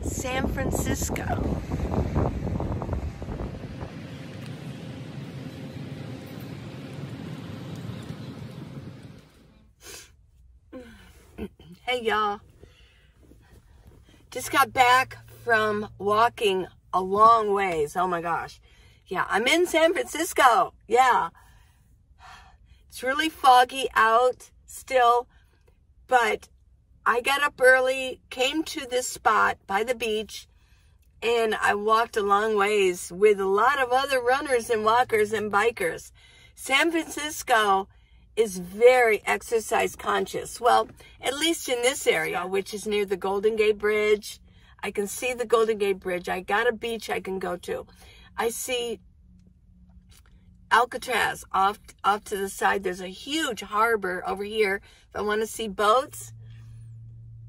San Francisco. Hey y'all, just got back from walking a long ways. Oh my gosh. Yeah, I'm in San Francisco. Yeah. It's really foggy out still, but I got up early, came to this spot by the beach, and I walked a long ways with a lot of other runners and walkers and bikers. San Francisco is very exercise conscious. Well, at least in this area, which is near the Golden Gate Bridge. I can see the Golden Gate Bridge. I got a beach I can go to. I see Alcatraz off to the side. There's a huge harbor over here if I want to see boats.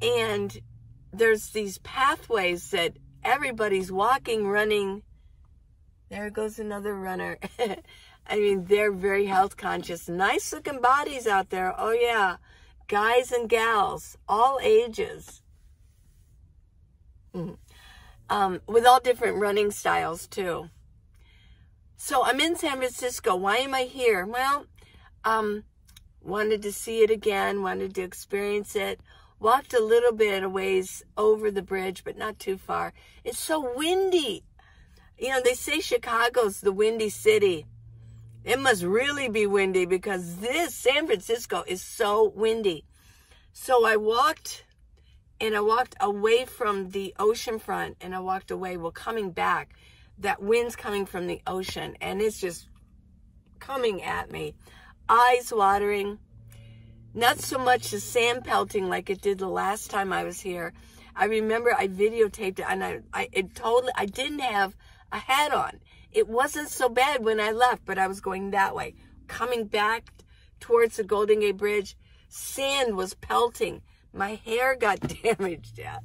And there's these pathways that everybody's walking, running. There goes another runner. I mean, they're very health conscious. Nice looking bodies out there. Oh yeah. Guys and gals, all ages. With all different running styles too. So I'm in San Francisco. Why am I here? Well, wanted to see it again, wanted to experience it. Walked a little bit a ways over the bridge, but not too far. It's so windy. You know, they say Chicago's the windy city. It must really be windy because this San Francisco is so windy. So I walked, and I walked away from the ocean front, and I walked away. Well, coming back, that wind's coming from the ocean, and it's just coming at me. Eyes watering. Not so much the sand pelting like it did the last time I was here. I remember I videotaped it, and I didn't have a hat on. It wasn't so bad when I left, but I was going that way. Coming back towards the Golden Gate Bridge, sand was pelting. My hair got damaged. Yeah.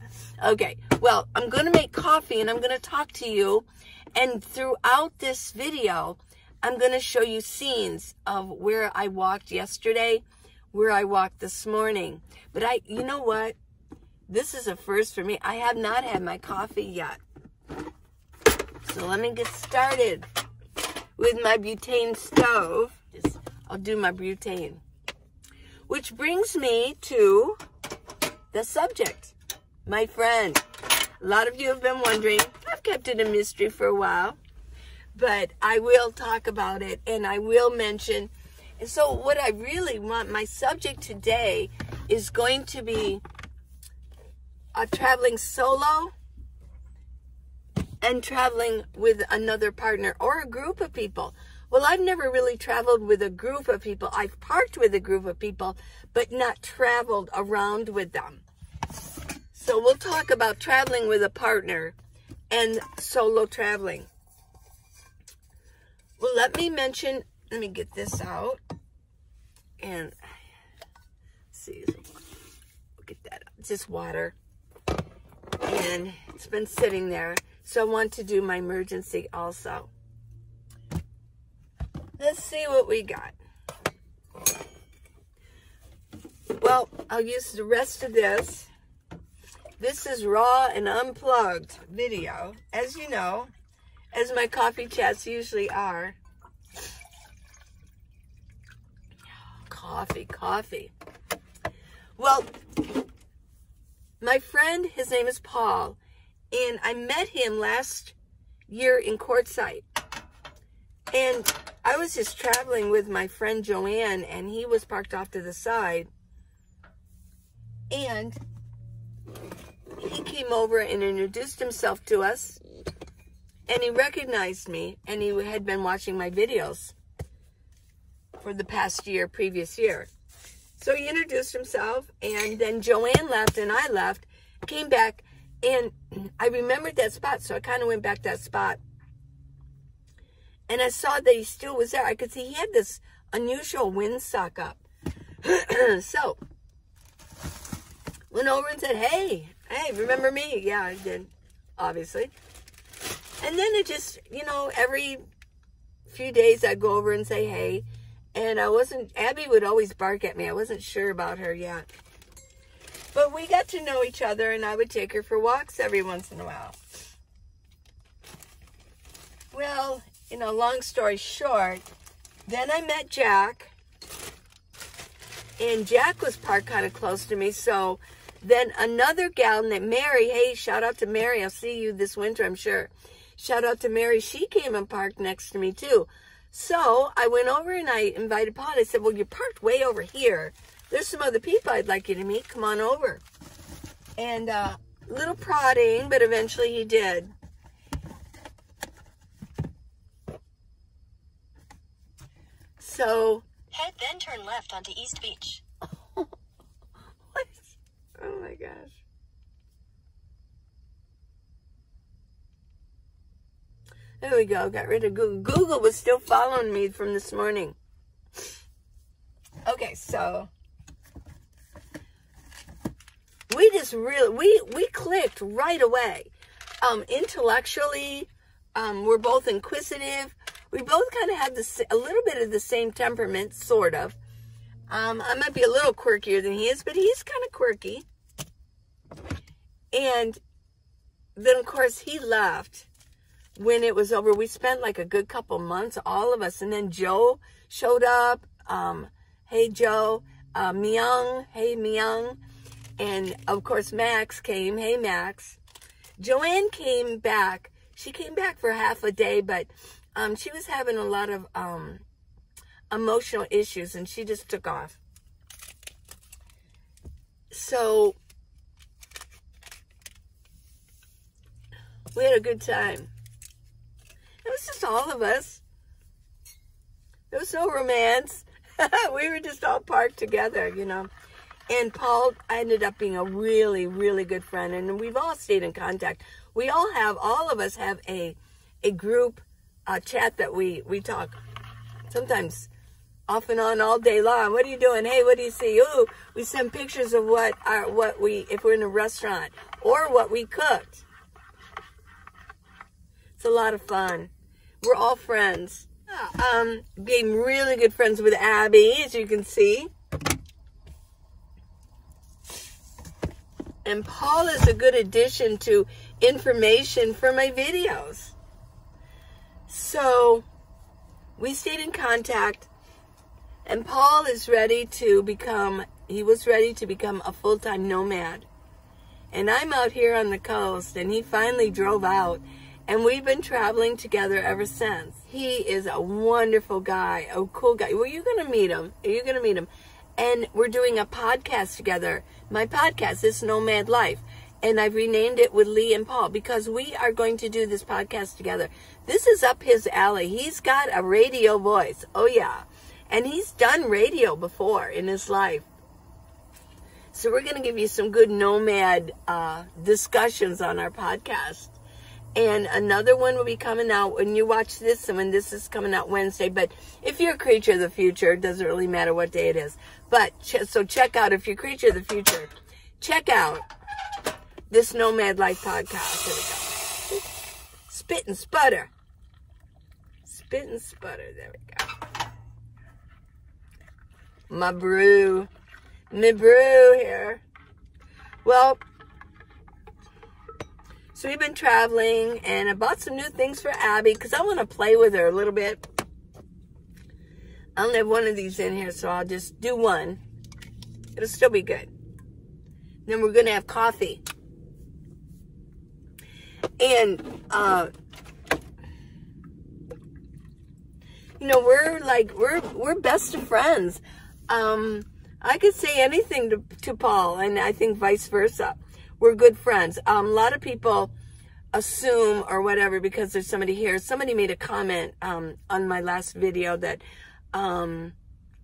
Okay, well, I'm going to make coffee, and I'm going to talk to you. And throughout this video, I'm going to show you scenes of where I walked yesterday, where I walked this morning. But you know what? This is a first for me. I have not had my coffee yet. So let me get started with my butane stove. I'll do my butane. Which brings me to the subject, my friend. A lot of you have been wondering. I've kept it a mystery for a while, but I will talk about it, and I will mention. And so what I really want, my subject today is going to be traveling solo and traveling with another partner or a group of people. Well, I've never really traveled with a group of people. I've parked with a group of people, but not traveled around with them. So we'll talk about traveling with a partner and solo traveling. Well, let me get this out. And see, look at that. It's just water. And it's been sitting there. So I want to do my emergency also. Let's see what we got. Well, I'll use the rest of this. This is raw and unplugged video, as you know, as my coffee chats usually are. Coffee. Well, my friend, his name is Paul, and I met him last year in Quartzsite. And I was just traveling with my friend Joanne, and he was parked off to the side. And he came over and introduced himself to us, and he recognized me, and he had been watching my videos for the previous year. So he introduced himself, and then Joanne left, and I left, came back, and I remembered that spot, so I kind of went back to that spot. And I saw that he still was there. I could see he had this unusual windsock up. So, went over and said, hey, remember me? Yeah, I did, obviously. And then it just, every few days I'd go over and say, hey. And Abby would always bark at me. I wasn't sure about her yet. But we got to know each other, and I would take her for walks every once in a while. Well, you know, long story short, then I met Jack, and Jack was parked kind of close to me, so then another gal named Mary, hey, shout out to Mary, I'll see you this winter, I'm sure. Shout out to Mary, she came and parked next to me too. So I went over and I invited Paul, I said, well, you're parked way over here. There's some other people I'd like you to meet, come on over. And little prodding, but eventually he did. So, head then turn left onto East Beach. What? Oh my gosh. There we go. Got rid of Google. Google was still following me from this morning. Okay, so we just really we clicked right away. Intellectually, we're both inquisitive. We both kind of have a little bit of the same temperament, sort of. I might be a little quirkier than he is, but he's kind of quirky. And then, of course, he left when it was over. We spent like a good couple months, all of us. And then Joe showed up. Hey, Joe. Myung. Hey, Myung. And, of course, Max came. Hey, Max. Joanne came back. She came back for half a day, but she was having a lot of emotional issues, and she just took off. So we had a good time. It was just all of us. There was no romance. We were just all parked together, you know. And Paul ended up being a really, really good friend, and we've all stayed in contact. We all of us have a group chat that we talk sometimes off and on all day long. What are you doing? Hey, what do you see? Ooh, we send pictures of if we're in a restaurant or what we cooked. It's a lot of fun. We're all friends. Being really good friends with Abby, as you can see. And Paul is a good addition to information for my videos. So we stayed in contact, and Paul is ready to become a full-time nomad. And I'm out here on the coast, and he finally drove out, and we've been traveling together ever since. He is a wonderful guy, a cool guy. Well, you're going to meet him. You're going to meet him. And we're doing a podcast together. My podcast is Nomad Life. And I've renamed it with Lee and Paul because we are going to do this podcast together. This is up his alley. He's got a radio voice. Oh, yeah. And he's done radio before in his life. So we're going to give you some good nomad discussions on our podcast. And another one will be coming out when you watch this, and when this is coming out Wednesday. But if you're a creature of the future, it doesn't really matter what day it is. But so check out, if you're a creature of the future, check out this Nomad Life podcast. Here we go. Spit and sputter. Spit and sputter. There we go. My brew here. Well, so we've been traveling, and I bought some new things for Abby because I want to play with her a little bit. I only have one of these in here, so I'll just do one. It'll still be good. Then we're going to have coffee. And, you know, we're best of friends. I could say anything to Paul, and I think vice versa. We're good friends. A lot of people assume or whatever because there's somebody here. Somebody made a comment on my last video that,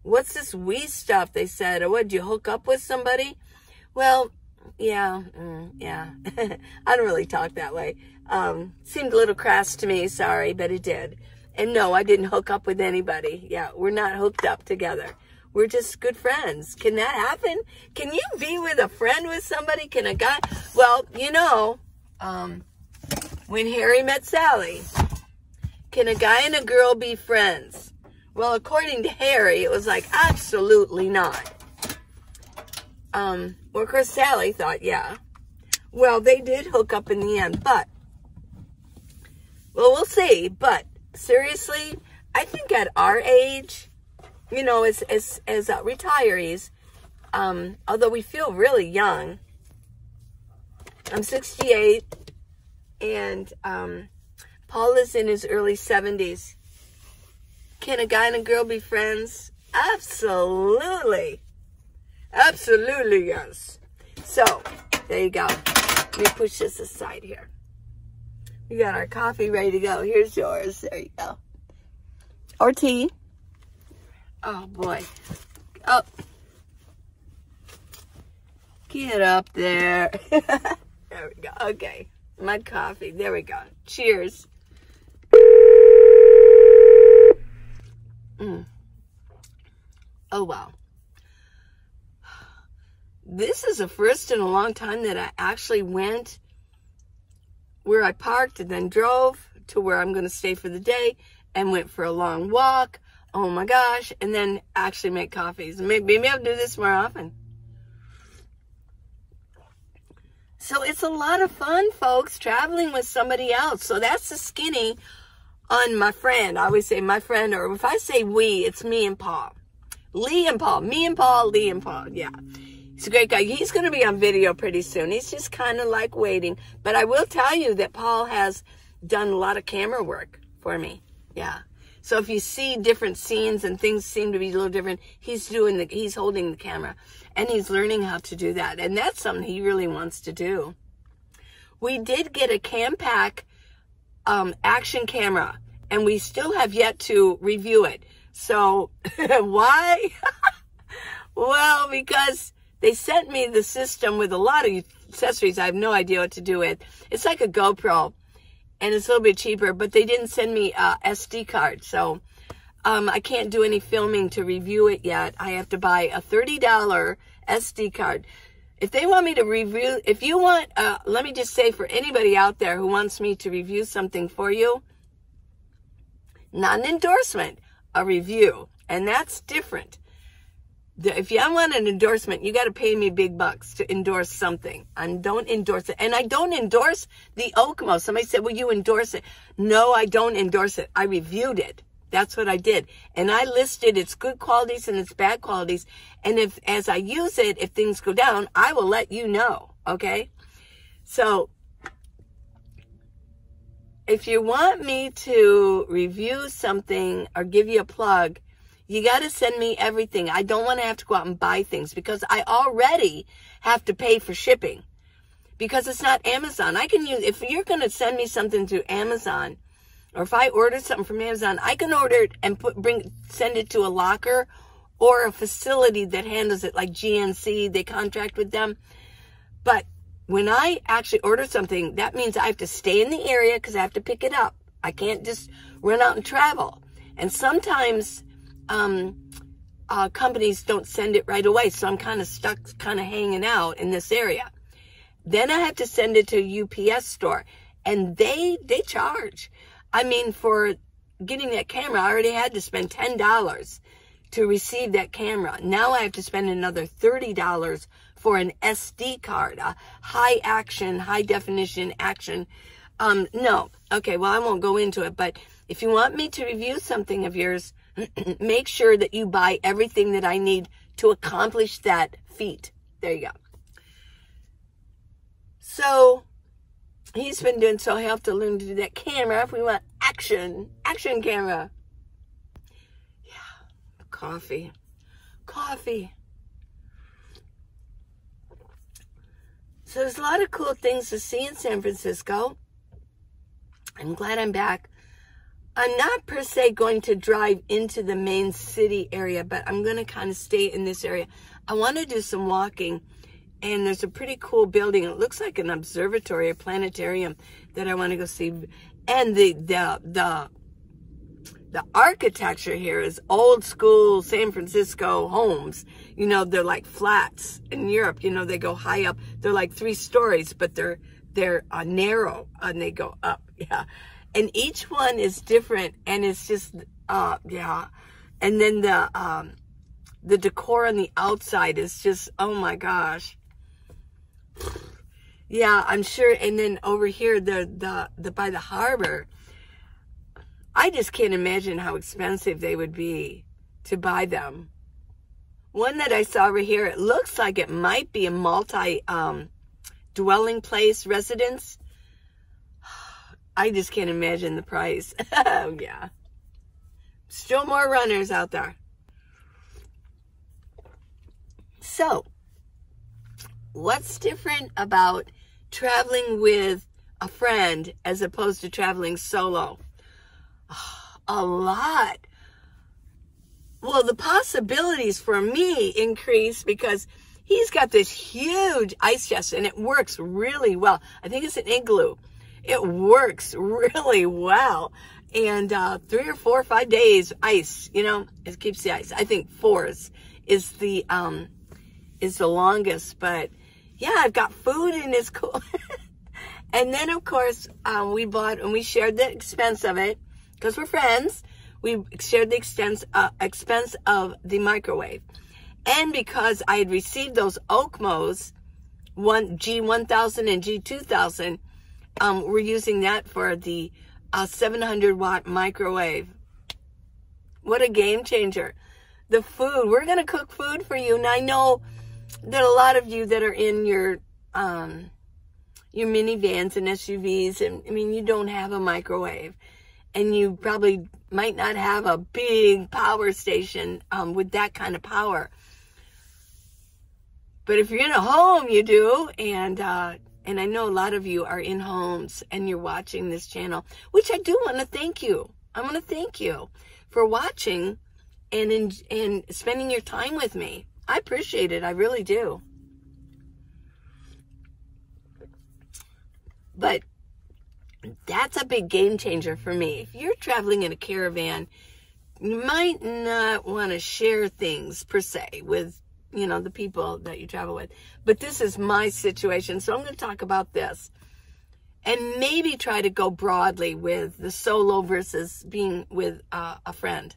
what's this we stuff? They said, oh, what, did you hook up with somebody? Well, yeah. I don't really talk that way. Seemed a little crass to me, sorry, but it did. And no, I didn't hook up with anybody. Yeah, we're not hooked up together. We're just good friends. Can that happen? Can you be with a friend with somebody? Can a guy? Well, you know, when Harry met Sally, can a guy and a girl be friends? Well, according to Harry, it was like, absolutely not. Well, of course, Sally thought, yeah. Well, they did hook up in the end, but, well, we'll see. But seriously, I think at our age, you know, as retirees, although we feel really young, I'm 68, and Paul is in his early 70s. Can a guy and a girl be friends? Absolutely. Absolutely, yes. So, there you go. Let me push this aside here. We got our coffee ready to go. Here's yours. There you go. Or tea. Oh, boy. Oh. Get up there. There we go. Okay. My coffee. There we go. Cheers. Oh, wow. This is the first in a long time that I actually went where I parked and then drove to where I'm going to stay for the day and went for a long walk. Oh my gosh. And then actually make coffees. Maybe I'll do this more often. So it's a lot of fun, folks, traveling with somebody else. So that's the skinny on my friend. I always say my friend, or if I say we, it's me and Paul. Lee and Paul. Me and Paul, Lee and Paul. Yeah. He's a great guy. He's going to be on video pretty soon. He's just kind of like waiting. But I will tell you that Paul has done a lot of camera work for me. Yeah. So if you see different scenes and things seem to be a little different, he's holding the camera. And he's learning how to do that. And that's something he really wants to do. We did get a Campac action camera. And we still have yet to review it. So, why? Well, because they sent me the system with a lot of accessories I have no idea what to do with. It's like a GoPro. And it's a little bit cheaper. But they didn't send me a SD card. So, I can't do any filming to review it yet. I have to buy a $30 SD card. If they want me to review, if you want, let me just say for anybody out there who wants me to review something for you, not an endorsement, a review. And that's different. If you want an endorsement, you got to pay me big bucks to endorse something. And don't endorse it. And I don't endorse the Okemo. Somebody said, well, you endorse it. No, I don't endorse it. I reviewed it. That's what I did. And I listed its good qualities and its bad qualities. And if, as I use it, if things go down, I will let you know. Okay? So, if you want me to review something or give you a plug, you got to send me everything. I don't want to have to go out and buy things because I already have to pay for shipping because it's not Amazon. I can use, if you're going to send me something through Amazon, or if I order something from Amazon, I can order it and send it to a locker or a facility that handles it, like GNC. They contract with them. But when I actually order something, that means I have to stay in the area because I have to pick it up. I can't just run out and travel. And sometimes companies don't send it right away, so I'm kind of stuck, kind of hanging out in this area. Then I have to send it to a UPS store, and they charge. I mean, for getting that camera, I already had to spend $10 to receive that camera. Now I have to spend another $30 for an SD card, a high definition action. No. Okay, well, I won't go into it, but if you want me to review something of yours, make sure that you buy everything that I need to accomplish that feat. There you go. So, he's been doing, so I have to learn to do that camera if we want action camera. Yeah, coffee. So there's a lot of cool things to see in San Francisco. I'm glad I'm back. I'm not per se going to drive into the main city area, but I'm going to kind of stay in this area. I want to do some walking, and there's a pretty cool building. It looks like an observatory, a planetarium that I want to go see. And the architecture here is old school San Francisco homes. You know, they're like flats. In Europe, you know, they go high up. They're like 3 stories, but they're narrow and they go up. Yeah. And each one is different, and it's just, yeah. And then the decor on the outside is just, oh my gosh. Yeah, I'm sure. And then over here, the by the harbor, I just can't imagine how expensive they would be to buy them. One that I saw over here, it looks like it might be a dwelling place residence. I just can't imagine the price. Oh, yeah. Still more runners out there. So, what's different about traveling with a friend as opposed to traveling solo? A lot. Well, the possibilities for me increase because he's got this huge ice chest and it works really well. I think it's an igloo. It works really well. And 3 or 4 or 5 days ice, you know, it keeps the ice. I think 4 is the longest, but yeah, I've got food and it's cool. And then of course, we bought and we shared the expense of it because we're friends. We shared the expense of the microwave. And because I had received those Okmos, G1000 and G2000, we're using that for the 700 watt microwave. What a game changer. The food, we're going to cook food for you. And I know that a lot of you that are in your minivans and SUVs, and I mean, you don't have a microwave. And you probably might not have a big power station with that kind of power. But if you're in a home, you do. And I know a lot of you are in homes and you're watching this channel, which I do want to thank you. I want to thank you for watching and spending your time with me. I appreciate it. I really do. But that's a big game changer for me. If you're traveling in a caravan, you might not want to share things per se with, you know, the people that you travel with. But this is my situation, so I'm going to talk about this. And maybe try to go broadly with the solo versus being with a friend.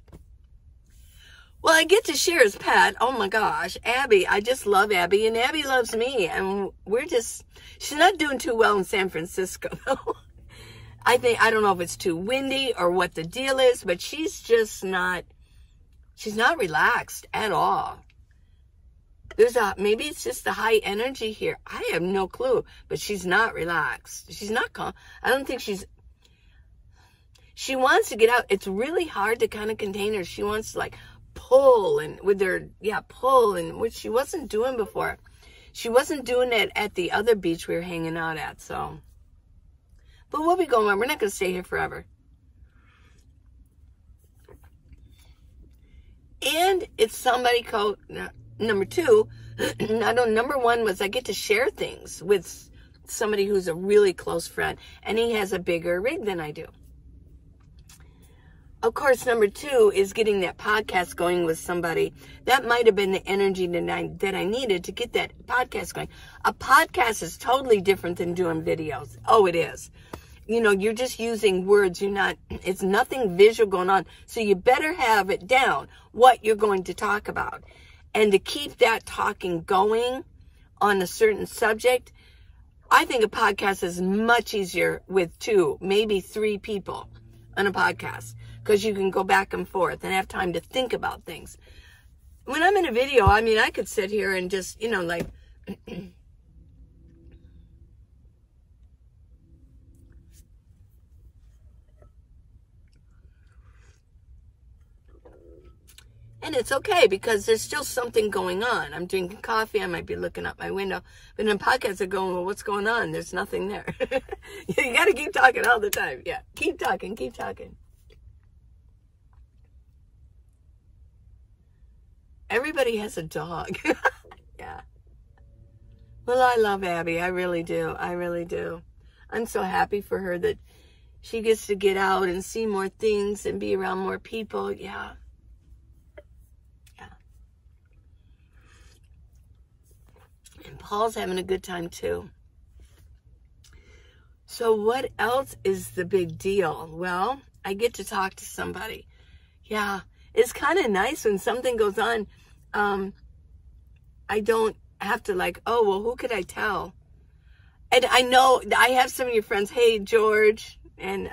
Well, I get to share his pet. Oh my gosh, Abby. I just love Abby, and Abby loves me. And she's not doing too well in San Francisco, though. I don't know if it's too windy or what the deal is, but she's not relaxed at all. Maybe it's just the high energy here. I have no clue, but she's not relaxed. She's not calm. I don't think she wants to get out. It's really hard to kind of contain her. She wants to like pull and pull, and which she wasn't doing before. She wasn't doing it at the other beach we were hanging out at, so. But we'll be going on. We're not going to stay here forever. And it's somebody called, number 2, number 1 was I get to share things with somebody who's a really close friend. And he has a bigger rig than I do. Of course, number 2 is getting that podcast going with somebody. That might have been the energy that I needed to get that podcast going. A podcast is totally different than doing videos. Oh, it is. You know, you're just using words. It's nothing visual going on. So you better have it down, what you're going to talk about. And to keep that talking going on a certain subject, I think a podcast is much easier with 2, maybe 3 people on a podcast. Because you can go back and forth and have time to think about things. When I'm in a video, I mean, I could sit here and just, you know, like... And it's okay because there's still something going on. I'm drinking coffee. I might be looking out my window. But in podcasts are going, well, what's going on? There's nothing there. You got to keep talking all the time. Yeah, keep talking, keep talking. Everybody has a dog. Yeah. Well, I love Abby. I really do. I really do. I'm so happy for her that she gets to get out and see more things and be around more people. Yeah. Yeah. And Paul's having a good time too. So what else is the big deal? Well, I get to talk to somebody. Yeah. It's kind of nice when something goes on. I don't have to like, oh, well, who could I tell? And I know I have some of your friends, hey, George and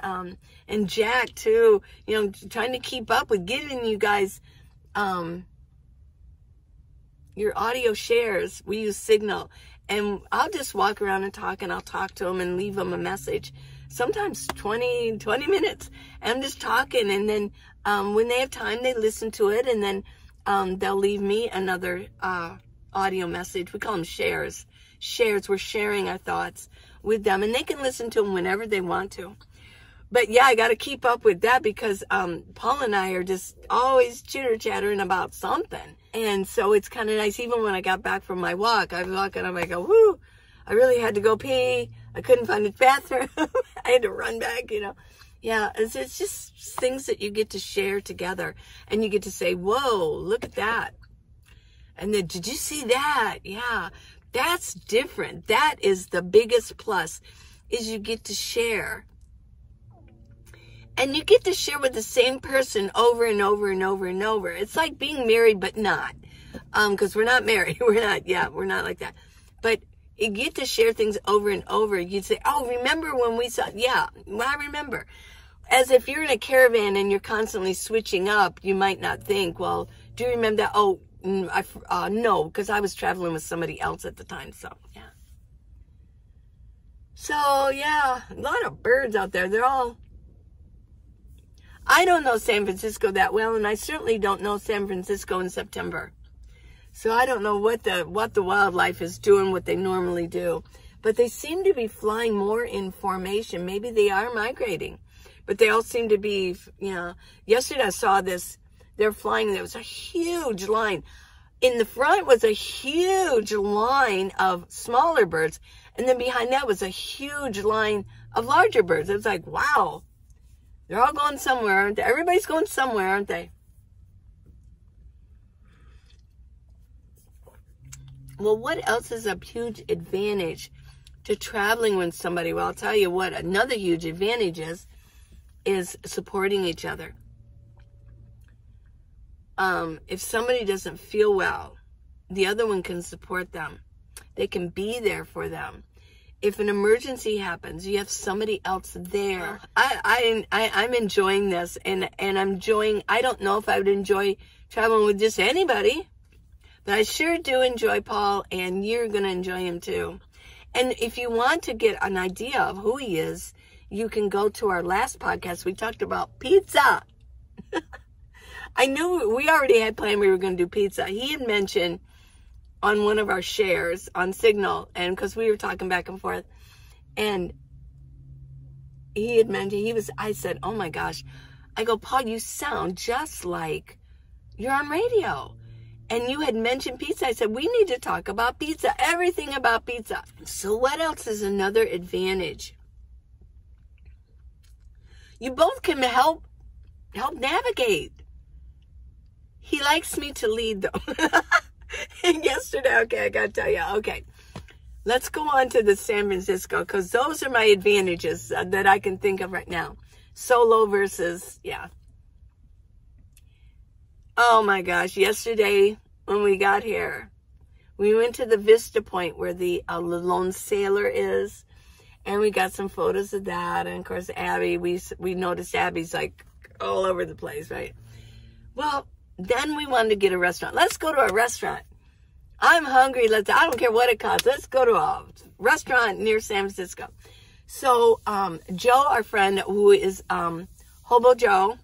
Jack too, you know, trying to keep up with giving you guys your audio shares. We use Signal, and I'll just walk around and talk, and I'll talk to them and leave them a message. Sometimes 20 minutes. And I'm just talking, and then when they have time, they listen to it, and then they'll leave me another audio message. We call them shares. Shares. We're sharing our thoughts with them, and they can listen to them whenever they want to. But yeah, I got to keep up with that because Paul and I are just always chitter-chattering about something. And so it's kind of nice. Even when I got back from my walk, I was walking, I'm like, whoo, I really had to go pee. I couldn't find the bathroom. I had to run back, you know. Yeah, it's just things that you get to share together. And you get to say, whoa, look at that. And then, did you see that? Yeah, that's different. That is the biggest plus, is you get to share. And you get to share with the same person over and over and over and over. It's like being married, but not. Because we're not married. We're not like that. But you get to share things over and over. You'd say, oh, remember when we saw, yeah, well, I remember. As if you're in a caravan and you're constantly switching up, you might not think, well, do you remember that? Oh, no, because I was traveling with somebody else at the time. So, yeah. So, yeah, a lot of birds out there. They're all... I don't know San Francisco that well, and I certainly don't know San Francisco in September. So I don't know what the wildlife is doing, what they normally do. But they seem to be flying more in formation. Maybe they are migrating. But they all seem to be, you know. Yesterday I saw this. They're flying. There was a huge line. In the front was a huge line of smaller birds. And then behind that was a huge line of larger birds. It was like, wow. They're all going somewhere, aren't they? Everybody's going somewhere, aren't they? Well, what else is a huge advantage to traveling with somebody? Well, I'll tell you what, another huge advantage is supporting each other. If somebody doesn't feel well, the other one can support them. They can be there for them. If an emergency happens, you have somebody else there. I'm enjoying this, and I'm enjoying, I don't know if I would enjoy traveling with just anybody, but I sure do enjoy Paul, and you're going to enjoy him too. And if you want to get an idea of who he is, you can go to our last podcast. We talked about pizza. I knew we already had planned we were going to do pizza. He had mentioned on one of our shares on Signal, and because we were talking back and forth, and he had mentioned, I said, oh my gosh, I go, Paul, you sound just like you're on radio. And you had mentioned pizza. I said, we need to talk about pizza, everything about pizza. So what else is another advantage? You both can help navigate. He likes me to lead though. And yesterday, okay, I got to tell you, okay, let's go on to the San Francisco, because those are my advantages that I can think of right now. Solo versus, yeah. Oh my gosh, yesterday when we got here, we went to the Vista Point where the Lone Sailor is, and we got some photos of that. And of course, Abby, we noticed Abby's like all over the place, right? Well, then we wanted to get a restaurant. Let's go to a restaurant. I'm hungry. I don't care what it costs. Let's go to a restaurant near San Francisco. So, Joe, our friend, who is Hobo Joe,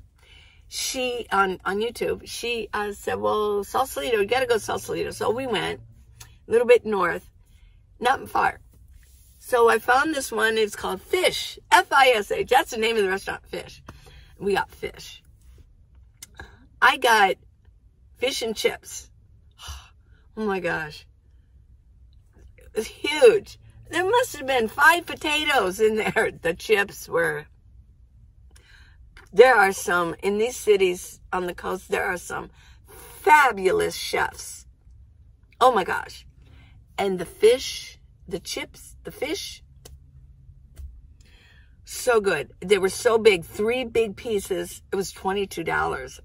she, on YouTube, she said, well, Sausalito, you got to go to Sausalito. So we went a little bit north, not far. So I found this one. It's called Fish, F-I-S-H. That's the name of the restaurant, Fish. We got fish. I got fish and chips. Oh my gosh. It was huge. There must have been 5 potatoes in there. The chips were... There are some, in these cities on the coast, there are some fabulous chefs. Oh my gosh. And the fish, the chips, the fish, so good. They were so big, 3 big pieces. It was $22.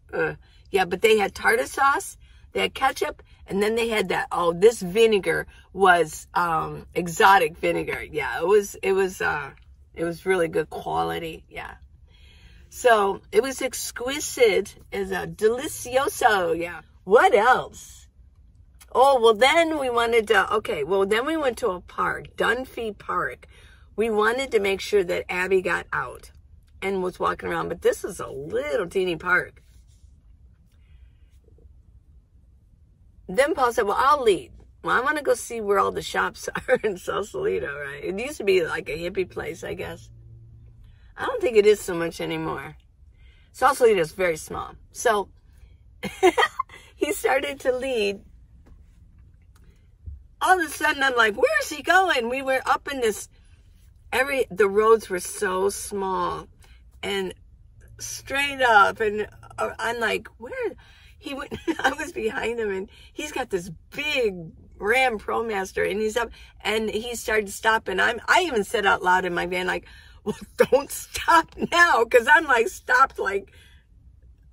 Yeah, but they had tartar sauce, they had ketchup, And then they had that, oh, this vinegar was exotic vinegar. Yeah, it was really good quality. Yeah. So it was exquisite. It's a delicioso. Yeah. What else? Oh, well, then we wanted to, okay, well, then we went to a park, Dunphy Park. We wanted to make sure that Abby got out and was walking around, but this is a little teeny park. Then Paul said, well, I'll lead. Well, I want to go see where all the shops are in Sausalito, right? It used to be like a hippie place, I guess. I don't think it is so much anymore. Sausalito is very small. So he started to lead. All of a sudden, I'm like, where's he going? We were up in this, the roads were so small and straight up. And I'm like, where? He went, I was behind him, and he's got this big Ram ProMaster, and he's up, and he started stopping. I even said out loud in my van, like, well, don't stop now, because I'm like stopped like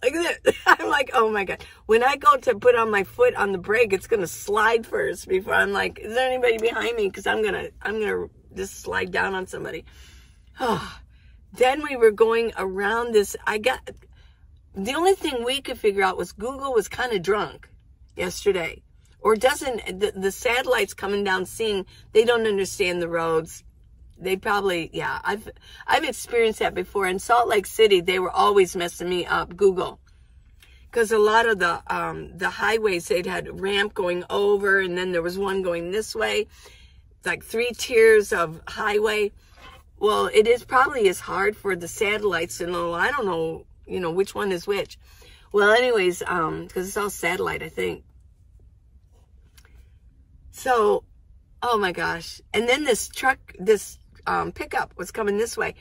this. I'm like, oh my God. When I go to put on my foot on the brake, it's gonna slide first before I'm like, is there anybody behind me? Because I'm gonna just slide down on somebody. Oh. Then we were going around this. The only thing we could figure out was Google was kind of drunk yesterday. Or the satellites coming down seeing, they don't understand the roads. They probably, yeah, I've experienced that before. In Salt Lake City, they were always messing me up, Google. Because a lot of the highways, they'd had ramp going over, and then there was one going this way, like 3 tiers of highway. Well, it is probably as hard for the satellites to know, I don't know, which one is which. Well, anyways, because it's all satellite, I think. So, oh my gosh. And then this truck, this pickup was coming this way.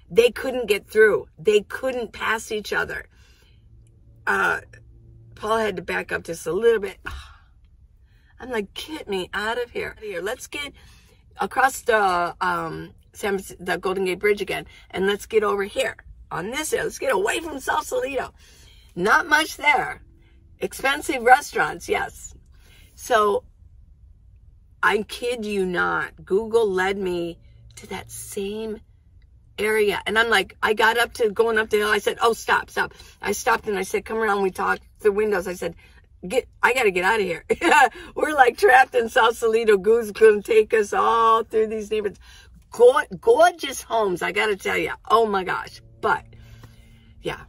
They couldn't get through. They couldn't pass each other. Paul had to back up just a little bit. I'm like, get me out of here. Let's get across the Golden Gate Bridge again, and let's get over here on this end. Let's get away from Sausalito. Not much there. Expensive restaurants, yes. So, I kid you not, Google led me to that same area. And I'm like, I got up to going up the hill. I said, oh, stop. I stopped and I said, come around. We talked through windows. I said, I got to get out of here. We're like trapped in Sausalito. Goose going to take us all through these neighborhoods. Gorgeous homes, I got to tell you. Oh my gosh. But, yeah.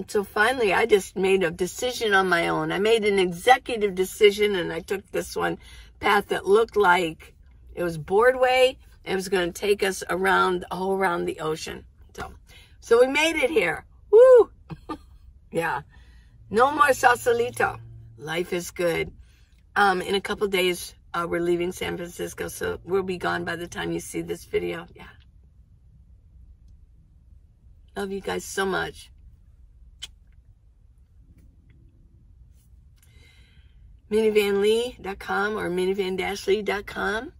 So finally, I just made a decision on my own. I made an executive decision, and I took this one path that looked like it was Boardway. It was going to take us around the ocean. So we made it here. Woo! Yeah. No more Sausalito. Life is good. In a couple days, we're leaving San Francisco, so we'll be gone by the time you see this video. Yeah. Love you guys so much. minivanlee.com or minivan-lee.com.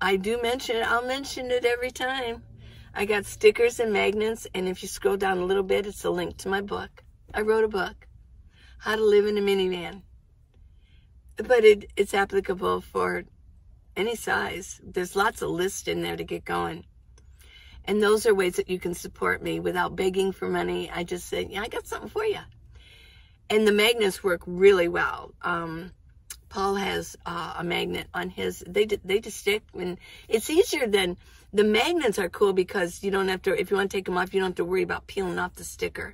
I do mention it. I'll mention it every time. I got stickers and magnets, and if you scroll down a little bit, it's a link to my book. I wrote a book, How to Live in a Minivan. But it's applicable for any size. There's lots of lists in there to get going. And those are ways that you can support me without begging for money. I just say, yeah, I got something for you. And the magnets work really well. Paul has a magnet on his. They just stick, and it's easier than the magnets are cool because you don't have to. If you want to take them off, you don't have to worry about peeling off the sticker.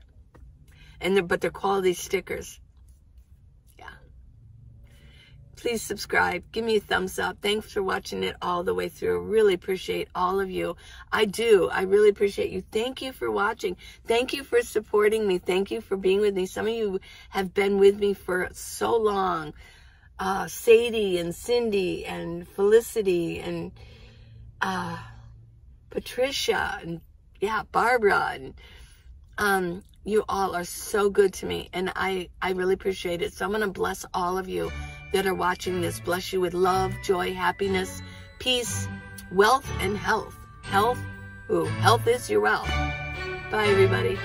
But they're quality stickers. Yeah. Please subscribe. Give me a thumbs up. Thanks for watching it all the way through. Really appreciate all of you. I do. I really appreciate you. Thank you for watching. Thank you for supporting me. Thank you for being with me. Some of you have been with me for so long. Sadie and Cindy and Felicity and Patricia and yeah, Barbara and you all are so good to me, and I really appreciate it. So I'm going to bless all of you that are watching this. Bless you with love, joy, happiness, peace, wealth, and health. Health is your wealth. Bye, everybody.